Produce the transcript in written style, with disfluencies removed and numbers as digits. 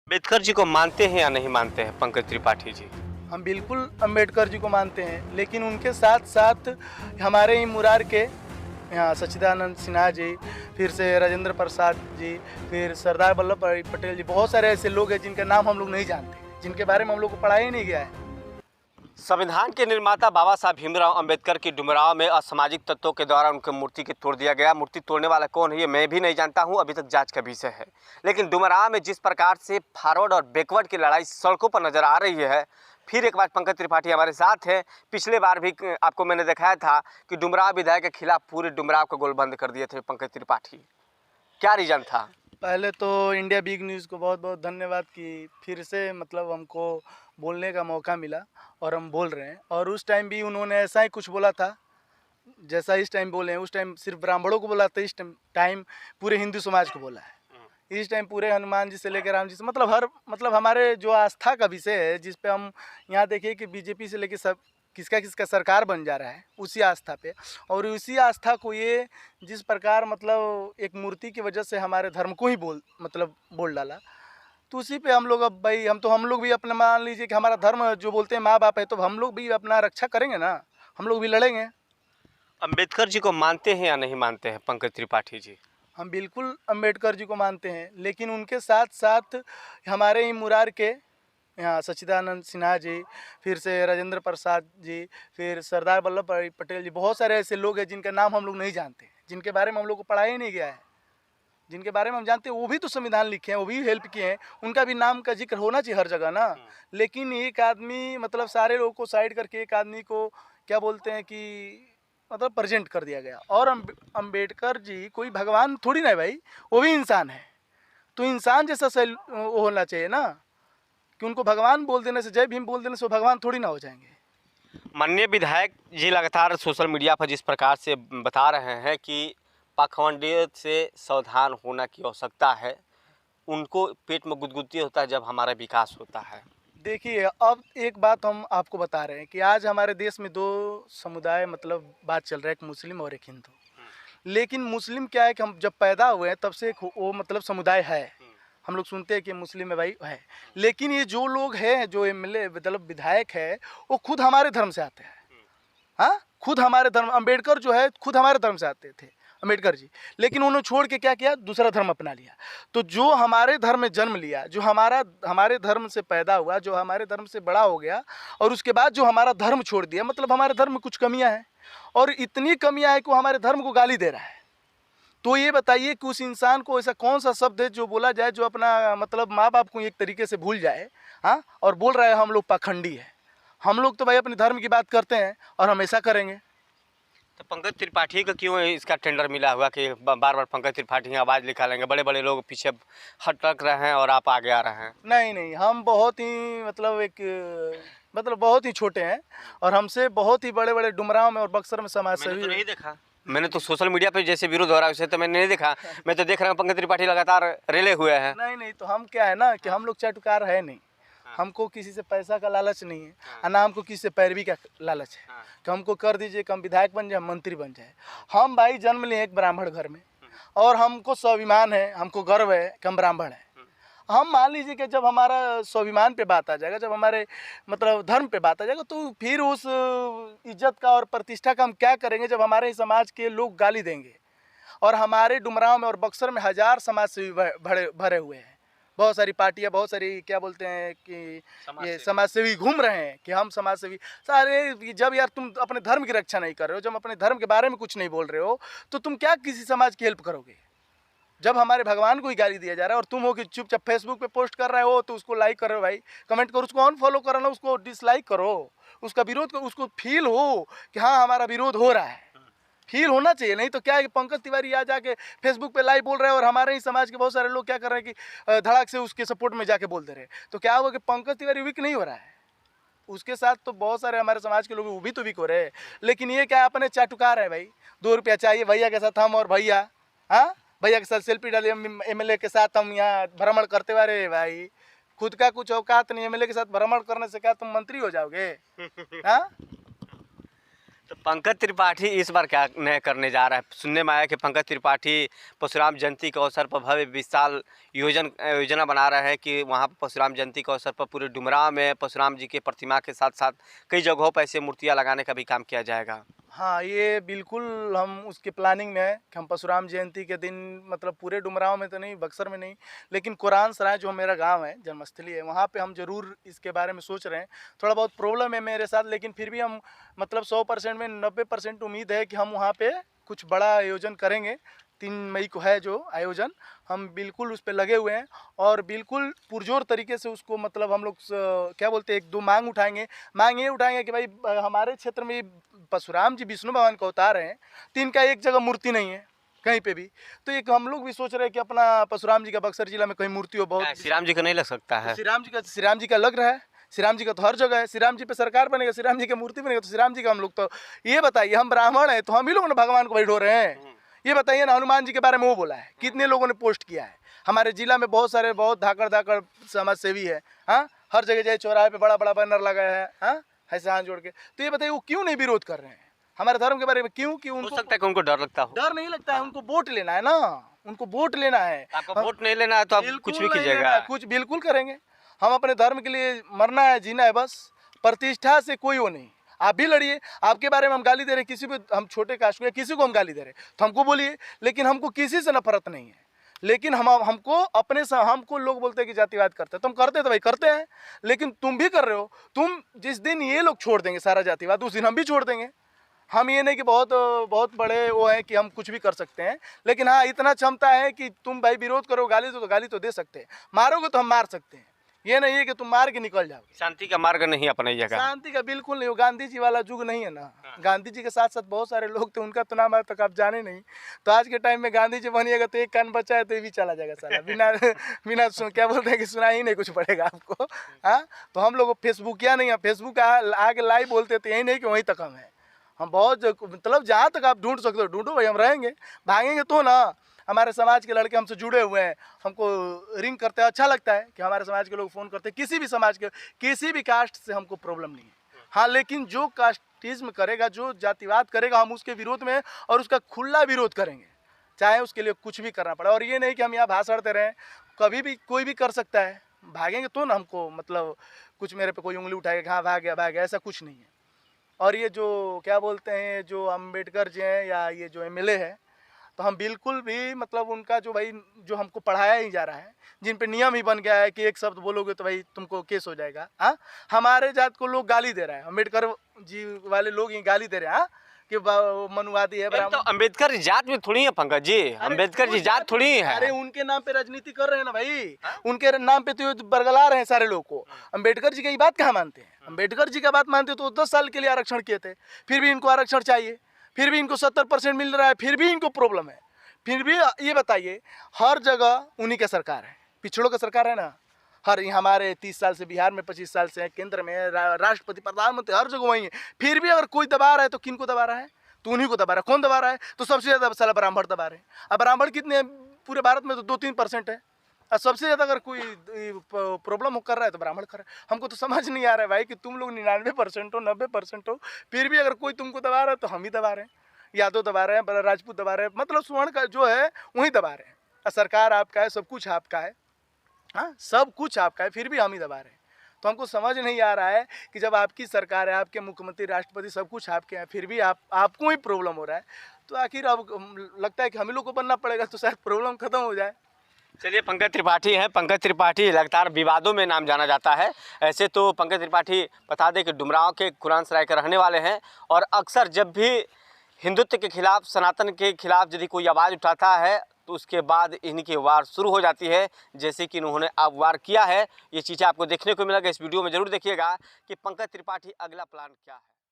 अम्बेडकर जी को मानते हैं या नहीं मानते हैं पंकज त्रिपाठी जी? हम बिल्कुल अम्बेडकर जी को मानते हैं, लेकिन उनके साथ साथ हमारे ही मुरार के यहाँ सच्चिदानंद सिन्हा जी, फिर से राजेंद्र प्रसाद जी, फिर सरदार वल्लभ भाई पटेल जी, बहुत सारे ऐसे लोग हैं जिनका नाम हम लोग नहीं जानते, जिनके बारे में हम लोग को पढ़ाया ही नहीं गया है। संविधान के निर्माता बाबा साहब भीमराव अंबेडकर की डुमरांव में असामाजिक तत्वों के द्वारा उनकी मूर्ति को तोड़ दिया गया। मूर्ति तोड़ने वाला कौन है ये मैं भी नहीं जानता हूं, अभी तक जांच का विषय है। लेकिन डुमरांव में जिस प्रकार से फॉरवर्ड और बैकवर्ड की लड़ाई सड़कों पर नजर आ रही है, फिर एक बार पंकज त्रिपाठी हमारे साथ हैं। पिछले बार भी आपको मैंने दिखाया था कि डुमरांव विधायक के खिलाफ पूरे डुमरांव को गोलबंद कर दिए थे पंकज त्रिपाठी। क्या रीजन था? पहले तो इंडिया बिग न्यूज़ को बहुत बहुत धन्यवाद कि फिर से मतलब हमको बोलने का मौका मिला और हम बोल रहे हैं। और उस टाइम भी उन्होंने ऐसा ही कुछ बोला था जैसा इस टाइम बोले हैं। उस टाइम सिर्फ ब्राह्मणों को बोला था, इस टाइम पूरे हिंदू समाज को बोला है। इस टाइम पूरे हनुमान जी से लेकर राम जी से मतलब हमारे जो आस्था का विषय है, जिस पे हम यहाँ देखिए कि बीजेपी से लेकर सब किसका किसका सरकार बन जा रहा है, उसी आस्था पे। और उसी आस्था को ये जिस प्रकार मतलब एक मूर्ति की वजह से हमारे धर्म को ही बोल डाला, तो उसी पे हम लोग अब भाई हम लोग भी अपने मान लीजिए कि हमारा धर्म जो बोलते हैं माँ बाप है, तो हम लोग भी अपना रक्षा करेंगे ना, हम लोग भी लड़ेंगे। अम्बेडकर जी को मानते हैं या नहीं मानते हैं पंकज त्रिपाठी जी? हम बिल्कुल अम्बेडकर जी को मानते हैं, लेकिन उनके साथ साथ हमारे ही मुरार के यहाँ सच्चिदानंद सिन्हा जी, फिर से राजेंद्र प्रसाद जी, फिर सरदार वल्लभ भाई पटेल जी, बहुत सारे ऐसे लोग हैं जिनका नाम हम लोग नहीं जानते, जिनके बारे में हम लोग को पढ़ाया ही नहीं गया है। जिनके बारे में हम जानते हैं वो भी तो संविधान लिखे हैं, वो भी हेल्प किए हैं, उनका भी नाम का जिक्र होना चाहिए हर जगह ना। लेकिन एक आदमी मतलब सारे लोगों को साइड करके एक आदमी को क्या बोलते हैं कि मतलब प्रेजेंट कर दिया गया। और अम्बेडकर जी कोई भगवान थोड़ी ना है भाई, वो भी इंसान है। तो इंसान जैसा वो होना चाहिए ना, कि उनको भगवान बोल देने से, जय भीम बोल देने से वो भगवान थोड़ी ना हो जाएंगे। माननीय विधायक जी लगातार सोशल मीडिया पर जिस प्रकार से बता रहे हैं कि पाखंडियत से सावधान होने की आवश्यकता है, उनको पेट में गुदगुदी होता है जब हमारा विकास होता है। देखिए, अब एक बात हम आपको बता रहे हैं कि आज हमारे देश में दो समुदाय मतलब बात चल रहा है, एक मुस्लिम और एक हिंदू। लेकिन मुस्लिम क्या है कि हम जब पैदा हुए हैं तब से वो मतलब समुदाय है, हम लोग सुनते हैं कि मुस्लिम है भाई है। लेकिन ये जो लोग हैं, जो एमएलए मतलब विधायक है, वो खुद हमारे धर्म से आते हैं। हाँ, खुद हमारे धर्म, अम्बेडकर जो है खुद हमारे धर्म से आते थे अम्बेडकर जी। लेकिन उन्होंने छोड़ के क्या किया, दूसरा धर्म अपना लिया। तो जो हमारे धर्म में जन्म लिया, जो हमारे धर्म से पैदा हुआ, जो हमारे धर्म से बड़ा हो गया, और उसके बाद जो हमारा धर्म छोड़ दिया, मतलब हमारे धर्म में कुछ कमियां हैं, और इतनी कमियां हैं कि वो हमारे धर्म को गाली दे रहा है। तो ये बताइए कि उस इंसान को ऐसा कौन सा शब्द है जो बोला जाए जो अपना मतलब माँ बाप को एक तरीके से भूल जाए। हाँ, और बोल रहा है हम लोग पाखंडी है। हम लोग तो भाई अपने धर्म की बात करते हैं और हमेशा करेंगे। तो पंकज त्रिपाठी को क्यों इसका टेंडर मिला हुआ कि बार बार पंकज त्रिपाठी आवाज़ निकालेंगे? बड़े बड़े लोग पीछे हटक रहे हैं और आप आगे आ रहे हैं। नहीं, हम बहुत ही मतलब बहुत ही छोटे हैं, और हमसे बहुत ही बड़े बड़े डुमरांव में और बक्सर में समाज मैंने सेवी तो नहीं देखा, मैंने तो सोशल मीडिया पे जैसे विरोध हो रहा है उसे तो मैंने नहीं देखा। मैं तो देख रहा हूँ पंकज त्रिपाठी लगातार रेले हुए हैं। नहीं, तो हम क्या है ना कि हम लोग चाटुकार है नहीं। हमको किसी से पैसा का लालच नहीं है, और ना हमको किसी से पैरवी का लालच है कि हमको कर दीजिए कि हम विधायक बन जाए, मंत्री बन जाए। हम भाई जन्म लिए एक ब्राह्मण घर में, और हमको स्वाभिमान है, हमको गर्व है कि हम ब्राह्मण हैं। हम मान लीजिए कि जब हमारा स्वाभिमान पे बात आ जाएगा, जब हमारे मतलब धर्म पे बात आ जाएगा, तो फिर उस इज्जत का और प्रतिष्ठा का हम क्या करेंगे जब हमारे ही समाज के लोग गाली देंगे। और हमारे डुमरांव में और बक्सर में 1000 समाज सेवी भरे हुए हैं। बहुत सारी पार्टियां, बहुत सारी क्या बोलते हैं कि ये समाज सेवी घूम रहे हैं कि हम समाज सेवी सारे। जब यार तुम अपने धर्म की रक्षा नहीं कर रहे हो, जब अपने धर्म के बारे में कुछ नहीं बोल रहे हो, तो तुम क्या किसी समाज की हेल्प करोगे? जब हमारे भगवान को ही गाली दिया जा रहा है और तुम हो कि चुपचाप फेसबुक पे पोस्ट कर रहे हो, तो उसको लाइक कर रहे हो भाई, कमेंट करो, उसको अनफॉलो करो ना, उसको डिसलाइक करो, उसका विरोध करो, उसको फील हो कि हाँ हमारा विरोध हो रहा है, फील होना चाहिए। नहीं तो क्या है कि पंकज तिवारी आ जाके फेसबुक पे लाइव बोल रहे हैं और हमारे ही समाज के बहुत सारे लोग क्या कर रहे हैं कि धड़ाक से उसके सपोर्ट में जाके बोल दे रहे हैं। तो क्या होगा कि पंकज तिवारी वीक नहीं हो रहा है, उसके साथ तो बहुत सारे हमारे समाज के लोग वो भी तो वीक हो रहे हैं। लेकिन ये क्या अपने चाटुकार है भाई, 2 रुपया चाहिए भैया के साथ हम, और भैया हाँ भैया के साथ सेल्फी डालिए, एमएलए के साथ हम यहाँ भ्रमण करते हुए। अरे भाई, खुद का कुछ औकात नहीं, एमएलए के साथ भ्रमण करने से क्या तुम मंत्री हो जाओगे? हाँ, तो पंकज त्रिपाठी इस बार क्या नया करने जा रहा है? सुनने में आया कि पंकज त्रिपाठी परशुराम जयंती के अवसर पर भव्य विशाल योजना बना रहा है कि वहाँ पर परशुराम जयंती के अवसर पर पूरे डुमरांव में परशुराम जी की प्रतिमा के साथ साथ कई जगहों पर ऐसे मूर्तियाँ लगाने का भी काम किया जाएगा। हाँ, ये बिल्कुल हम उसकी प्लानिंग में है कि हम परशुराम जयंती के दिन मतलब पूरे डुमरांव में तो नहीं, बक्सर में नहीं, लेकिन कुरान सराय जो मेरा गांव है, जन्मस्थली है, वहाँ पे हम ज़रूर इसके बारे में सोच रहे हैं। थोड़ा बहुत प्रॉब्लम है मेरे साथ, लेकिन फिर भी हम मतलब 100% में 90% उम्मीद है कि हम वहाँ पे कुछ बड़ा आयोजन करेंगे। 3 मई को है जो आयोजन, हम बिल्कुल उस पर लगे हुए हैं और बिल्कुल पुरजोर तरीके से उसको मतलब हम लोग क्या बोलते हैं, 1-2 मांग उठाएंगे। मांग ये उठाएंगे कि भाई हमारे क्षेत्र में परशुराम जी विष्णु भगवान को अवतार हैं, तो इनका एक जगह मूर्ति नहीं है कहीं पे भी, तो एक हम लोग भी सोच रहे हैं कि अपना परशुराम जी का बक्सर जिला में कहीं मूर्ति हो। बहुत श्री राम जी का नहीं लग सकता है? श्री राम जी का लग रहा है। श्री राम जी का तो हर जगह है। श्री राम जी पे सरकार बनेगा, श्री राम जी की मूर्ति बनेगा, तो श्री राम जी का हम लोग तो ये बताइए, हम ब्राह्मण हैं तो हम ही लोग ना भगवान को बैठो रहे हैं। ये बताइए ना, हनुमान जी के बारे में वो बोला है, कितने लोगों ने पोस्ट किया है। हमारे जिला में बहुत सारे बहुत धाकड़ समाज सेवी है, हाँ, हर जगह जाए चौराहे पे बड़ा बड़ा बैनर लगाया है, हाँ, ऐसे हाथ जोड़ के। तो ये बताइए वो क्यों नहीं विरोध कर रहे हैं हमारे धर्म के बारे में? क्यों? हो सकता है कि उनको डर लगता हो। डर नहीं लगता है, उनको वोट लेना है ना, उनको वोट लेना है। आपको वोट नहीं लेना है तो आप कुछ भी कीजिएगा? कुछ बिल्कुल करेंगे। हम अपने धर्म के लिए मरना है, जीना है, बस। प्रतिष्ठा से कोई वो नहीं। आप भी लड़िए, आपके बारे में हम गाली दे रहे हैं, किसी को हम छोटे कास्ट को किसी को हम गाली दे रहे हैं तो हमको बोलिए, लेकिन हमको किसी से नफरत नहीं है। लेकिन हमको अपने से हमको लोग बोलते हैं कि जातिवाद करते हैं, तो हम करते हैं, तो भाई करते हैं, लेकिन तुम भी कर रहे हो। तुम जिस दिन ये लोग छोड़ देंगे सारा जातिवाद, उस दिन हम भी छोड़ देंगे। हम ये नहीं कि बहुत बड़े वो हैं कि हम कुछ भी कर सकते हैं, लेकिन हाँ इतना क्षमता है कि तुम भाई विरोध करो, गाली तो दे सकते हैं, मारोगे तो हम मार सकते हैं। ये नहीं है कि तुम मार के निकल जाओगे। शांति का मार्ग नहीं अपनाइएगा। शांति का बिल्कुल नहीं। गांधी जी वाला युग नहीं है ना। गांधी जी के साथ साथ बहुत सारे लोग थे, उनका तो नाम आज तक आप जाने नहीं। तो आज के टाइम में गांधी जी बनिएगा तो एक कान बचा है तो ये भी चला जाएगा साला, बिना क्या बोलते हैं कि सुना ही नहीं कुछ पड़ेगा आपको। हाँ, तो हम लोग फेसबुक या नहीं है, फेसबुक आगे लाइव बोलते थे, यही नहीं कि वहीं तक हम हैं। हम बहुत मतलब जहाँ तक आप ढूंढ सकते हो ढूंढो भाई, हम रहेंगे, भागेंगे तो ना। हमारे समाज के लड़के हमसे जुड़े हुए हैं, हमको रिंग करते हैं, अच्छा लगता है कि हमारे समाज के लोग फ़ोन करते हैं। किसी भी समाज के, किसी भी कास्ट से हमको प्रॉब्लम नहीं है। हाँ, लेकिन जो कास्टिज्म करेगा, जो जातिवाद करेगा, हम उसके विरोध में और उसका खुला विरोध करेंगे, चाहे उसके लिए कुछ भी करना पड़े। और ये नहीं कि हम यहाँ भाषण दे रहे हैं, कभी भी कोई भी कर सकता है। भागेंगे तो ना, हमको मतलब कुछ मेरे पे कोई उंगली उठाएगा, हाँ भाग गया, ऐसा कुछ नहीं है। और ये जो क्या बोलते हैं, जो अम्बेडकर जी हैं या ये जो MLA है, तो हम बिल्कुल भी मतलब उनका जो भाई जो हमको पढ़ाया ही जा रहा है, जिन पे नियम ही बन गया है कि एक शब्द बोलोगे तो भाई तुमको केस हो जाएगा। हाँ, हमारे जात को लोग गाली दे रहे हैं, अम्बेडकर जी वाले लोग ही गाली दे रहे हैं, हाँ, कि मनुवादी है। तो अम्बेडकर जात में थोड़ी है पंकज जी, अम्बेडकर जी जात थोड़ी है। अरे उनके नाम पे राजनीति कर रहे हैं ना भाई, उनके नाम पे तो बरगला रहे हैं सारे लोग को। अम्बेडकर जी की बात कहाँ मानते हैं? अम्बेडकर जी का बात मानते तो 10 साल के लिए आरक्षण किए थे, फिर भी इनको आरक्षण चाहिए, फिर भी इनको 70% मिल रहा है, फिर भी इनको प्रॉब्लम है। फिर भी ये बताइए, हर जगह उन्हीं का सरकार है, पिछड़ों का सरकार है ना। हर हमारे 30 साल से बिहार में, 25 साल से केंद्र में, राष्ट्रपति, प्रधानमंत्री, हर जगह वही है। फिर भी अगर कोई दबा रहा है तो किन को दबा रहा है? तो उन्हीं को दबा रहा है। कौन दबा रहा है? तो सबसे ज़्यादा साला ब्राह्मण दबा रहे हैं। अब ब्राह्मण कितने हैं पूरे भारत में? तो 2-3% है। और सबसे ज़्यादा अगर कोई प्रॉब्लम कर रहा है तो ब्राह्मण कर रहा है। हमको तो समझ नहीं आ रहा है भाई कि तुम लोग 99% हो, 90% हो, फिर भी अगर कोई तुमको दबा रहा है तो हम ही दबा रहे हैं। यादव दबा रहे हैं, राजपूत दबा रहे हैं, मतलब स्वर्ण का जो है वही दबा रहे हैं। सरकार आपका है, सब कुछ आपका है, हाँ, सब कुछ आपका है, फिर भी हम ही दबा रहे हैं। तो हमको समझ नहीं आ रहा है कि जब आपकी सरकार है, आपके मुख्यमंत्री, राष्ट्रपति, सब कुछ आपके हैं, फिर भी आपको ही प्रॉब्लम हो रहा है। तो आखिर अब लगता है कि हम ही लोग को बनना पड़ेगा तो शायद प्रॉब्लम खत्म हो जाए। चलिए, पंकज त्रिपाठी हैं। पंकज त्रिपाठी लगातार विवादों में नाम जाना जाता है। ऐसे तो पंकज त्रिपाठी बता दें कि डुमरांव के कुरान सराय के रहने वाले हैं और अक्सर जब भी हिंदुत्व के खिलाफ, सनातन के खिलाफ यदि कोई आवाज़ उठाता है तो उसके बाद इनकी वार शुरू हो जाती है, जैसे कि उन्होंने अब वार किया है। ये चीज़ें आपको देखने को मिलेगा। इस वीडियो में ज़रूर देखिएगा कि पंकज त्रिपाठी अगला प्लान क्या है।